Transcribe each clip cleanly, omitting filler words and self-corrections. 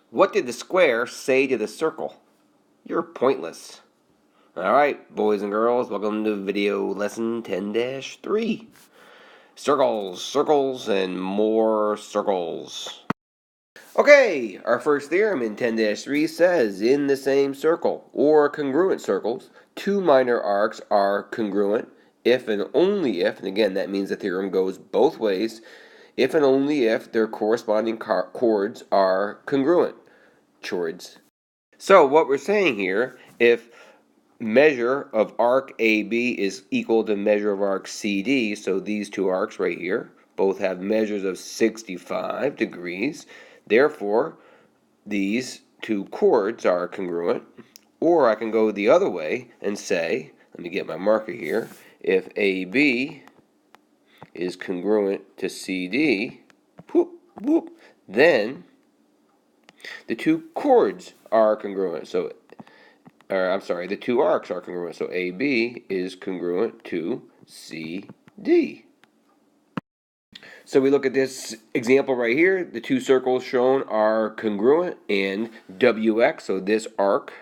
What did the square say to the circle? You're pointless. Alright, boys and girls, welcome to video lesson 10-3. Circles, circles, and more circles. Okay, our first theorem in 10-3 says, in the same circle, or congruent circles, two minor arcs are congruent if and only if, and again that means the theorem goes both ways, if and only if their corresponding chords are congruent. Chords. So what we're saying here, if measure of arc AB is equal to measure of arc CD, so these two arcs right here both have measures of 65 degrees, therefore these two chords are congruent. Or I can go the other way and say, let me get my marker here, if AB is congruent to CD, whoop, whoop, then the two chords are congruent. So, the two arcs are congruent. So AB is congruent to CD. So we look at this example right here. The two circles shown are congruent, and WX, so this arc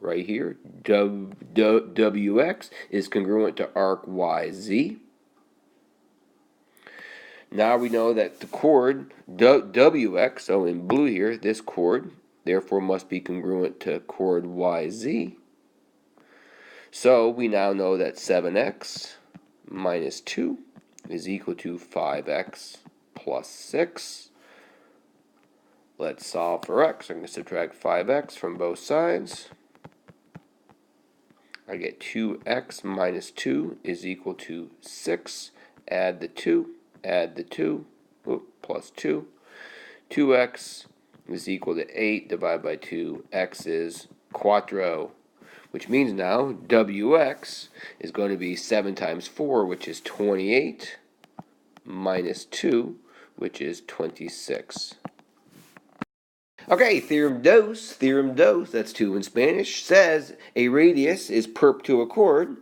right here, WX is congruent to arc YZ. Now we know that the chord WX, so in blue here, this chord, therefore must be congruent to chord YZ. So we now know that 7x minus 2 is equal to 5x plus 6. Let's solve for x. I'm going to subtract 5x from both sides. I get 2x minus 2 is equal to 6. Add the 2. Add the 2, plus 2. 2x is equal to 8 divided by 2. X is quattro, which means now WX is going to be 7 times 4, which is 28, minus 2, which is 26. Okay, theorem dos, that's 2 in Spanish, says a radius is perp to a chord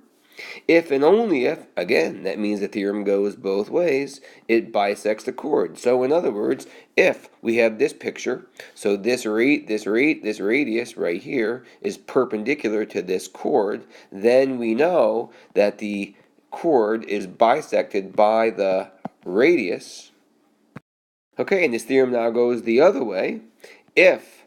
if and only if, again, that means the theorem goes both ways, it bisects the chord. So in other words, if we have this picture, so this radius right here is perpendicular to this chord, then we know that the chord is bisected by the radius. Okay, and this theorem now goes the other way. If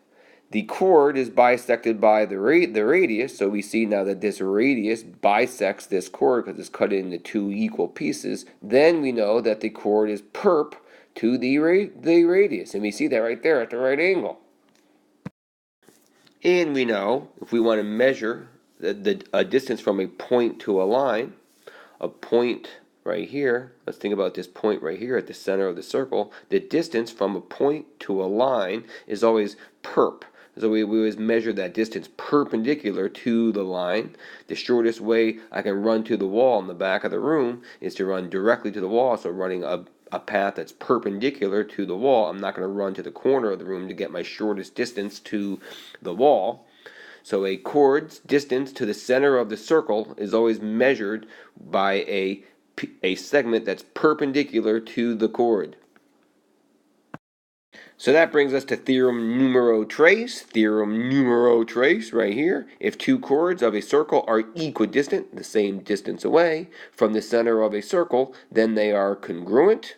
the chord is bisected by the radius, so we see now that this radius bisects this chord because it's cut into two equal pieces, then we know that the chord is perp to the radius, and we see that right there at the right angle. And we know if we want to measure a distance from a point to a line, a point right here, let's think about this point right here at the center of the circle, the distance from a point to a line is always perp. So we always measure that distance perpendicular to the line. The shortest way I can run to the wall in the back of the room is to run directly to the wall, so running a path that's perpendicular to the wall. I'm not going to run to the corner of the room to get my shortest distance to the wall. So a chord's distance to the center of the circle is always measured by a segment that's perpendicular to the chord. So that brings us to theorem numero tres. Theorem numero tres right here. If two chords of a circle are equidistant, the same distance away, from the center of a circle, then they are congruent.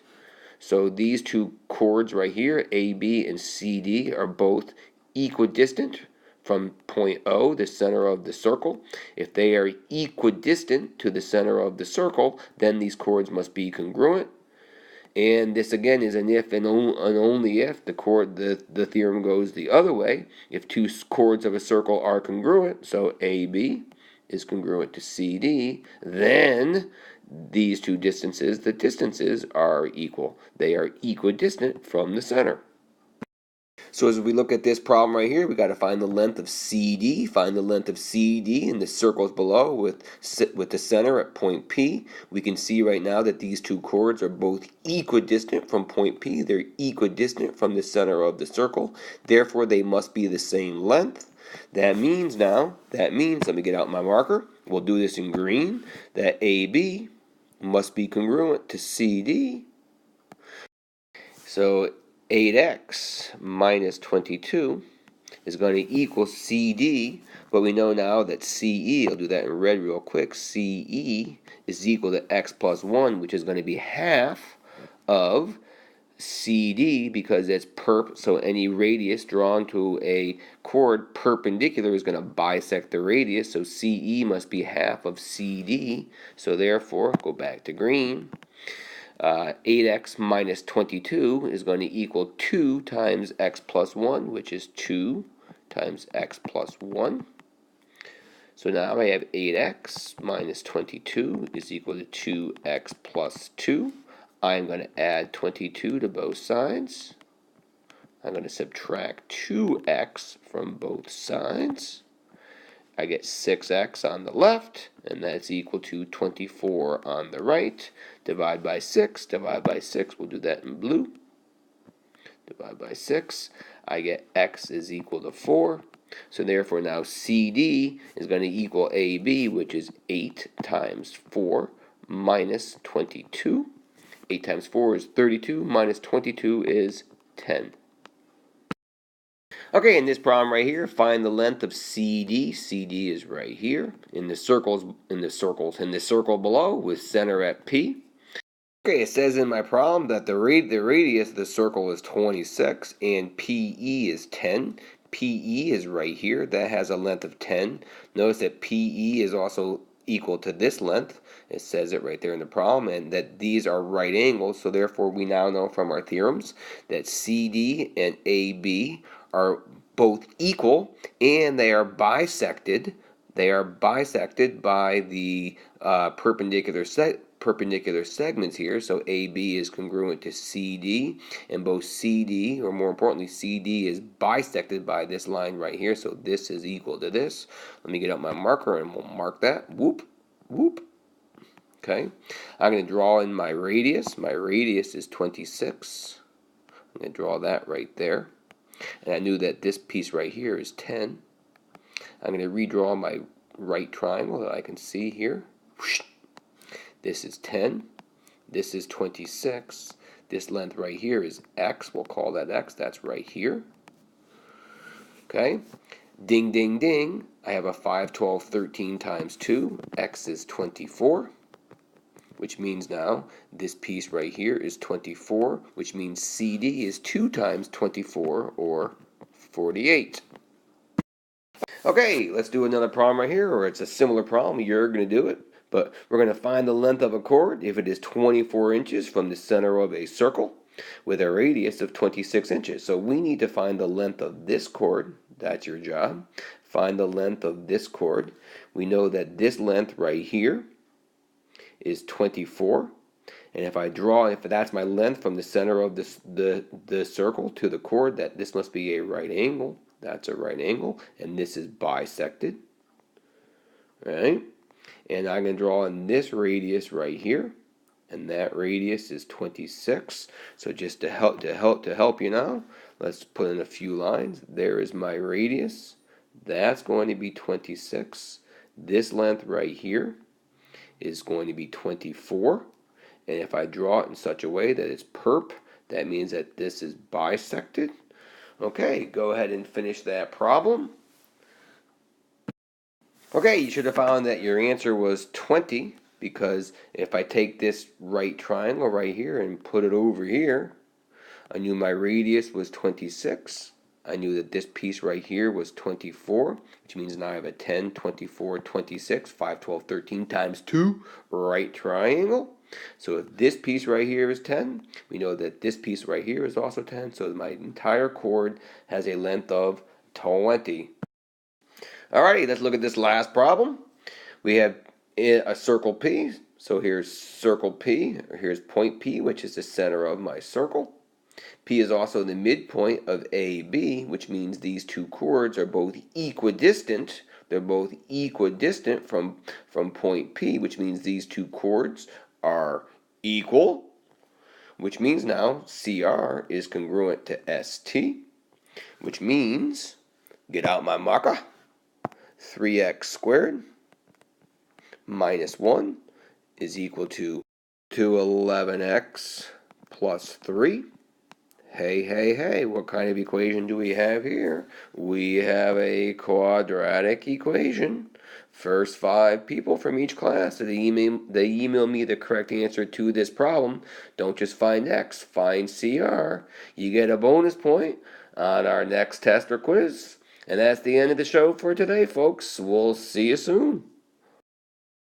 So these two chords right here, AB and CD, are both equidistant from point O, the center of the circle. If they are equidistant to the center of the circle, then these chords must be congruent. And this again is an if and only if the theorem goes the other way. If two chords of a circle are congruent, so AB is congruent to CD, then these two distances, the distances are equal. They are equidistant from the center. So as we look at this problem right here, we got to find the length of CD. Find the length of CD in the circles below with the center at point P. We can see right now that these two chords are both equidistant from point P. They're equidistant from the center of the circle. Therefore, they must be the same length. That means, let me get out my marker. We'll do this in green, that AB must be congruent to CD. So 8x minus 22 is going to equal CD, but we know now that CE, I'll do that in red real quick, CE is equal to x plus 1, which is going to be half of CD because it's perp, so any radius drawn to a chord perpendicular is going to bisect the radius, so CE must be half of CD, so therefore, go back to green, 8x minus 22 is going to equal 2 times x plus 1, which is 2 times x plus 1. So now I have 8x minus 22 is equal to 2x plus 2. I'm going to add 22 to both sides. I'm going to subtract 2x from both sides. I get 6x on the left, and that's equal to 24 on the right. Divide by 6, divide by 6, we'll do that in blue. Divide by 6, I get x is equal to 4. So therefore now CD is going to equal AB, which is 8 times 4 minus 22. 8 times 4 is 32, minus 22 is 10. Okay, in this problem right here, find the length of CD. CD is right here in the circle below with center at P. Okay, it says in my problem that the radius of the circle is 26 and PE is 10. PE is right here. That has a length of 10. Notice that PE is also equal to this length. It says it right there in the problem, and that these are right angles, so therefore we now know from our theorems that CD and AB are both equal and they are bisected. They are bisected by the perpendicular segments here, so AB is congruent to CD, and both CD, or more importantly, CD is bisected by this line right here, so this is equal to this. Let me get out my marker and we'll mark that. Whoop, whoop. Okay, I'm going to draw in my radius. My radius is 26. I'm going to draw that right there. And I knew that this piece right here is 10. I'm going to redraw my right triangle that I can see here. This is 10. This is 26. This length right here is x. We'll call that x. That's right here. Okay. Ding, ding, ding. I have a 5, 12, 13 times 2. X is 24. Which means now this piece right here is 24, which means CD is 2 times 24, or 48. Okay, let's do another problem right here, or it's a similar problem. You're going to do it, but we're going to find the length of a chord if it is 24 inches from the center of a circle with a radius of 26 inches. So we need to find the length of this chord. That's your job. Find the length of this chord. We know that this length right here is 24, and if that's my length from the center of the circle to the chord, that this must be a right angle. That's a right angle, and this is bisected, right? And I'm going to draw in this radius right here, and that radius is 26. So just to help you now, let's put in a few lines. There is my radius. That's going to be 26. This length right here is going to be 24, and if I draw it in such a way that it's perp, that means that this is bisected. Okay, go ahead and finish that problem. Okay, you should have found that your answer was 20, because if I take this right triangle right here and put it over here, I knew my radius was 26. I knew that this piece right here was 24, which means now I have a 10, 24, 26, 5, 12, 13 times 2 right triangle. So if this piece right here is 10, we know that this piece right here is also 10, so my entire chord has a length of 20. Alrighty, let's look at this last problem. We have a circle P, so here's circle P, or here's point P, which is the center of my circle. P is also the midpoint of AB, which means these two chords are both equidistant. They're both equidistant from point P, which means these two chords are equal, which means now CR is congruent to ST, which means, get out my marker, 3x squared minus 1 is equal to 11x plus 3. Hey, what kind of equation do we have here? We have a quadratic equation. First 5 people from each class that email me the correct answer to this problem. Don't just find X, find CR. You get a bonus point on our next test or quiz. And that's the end of the show for today, folks. We'll see you soon.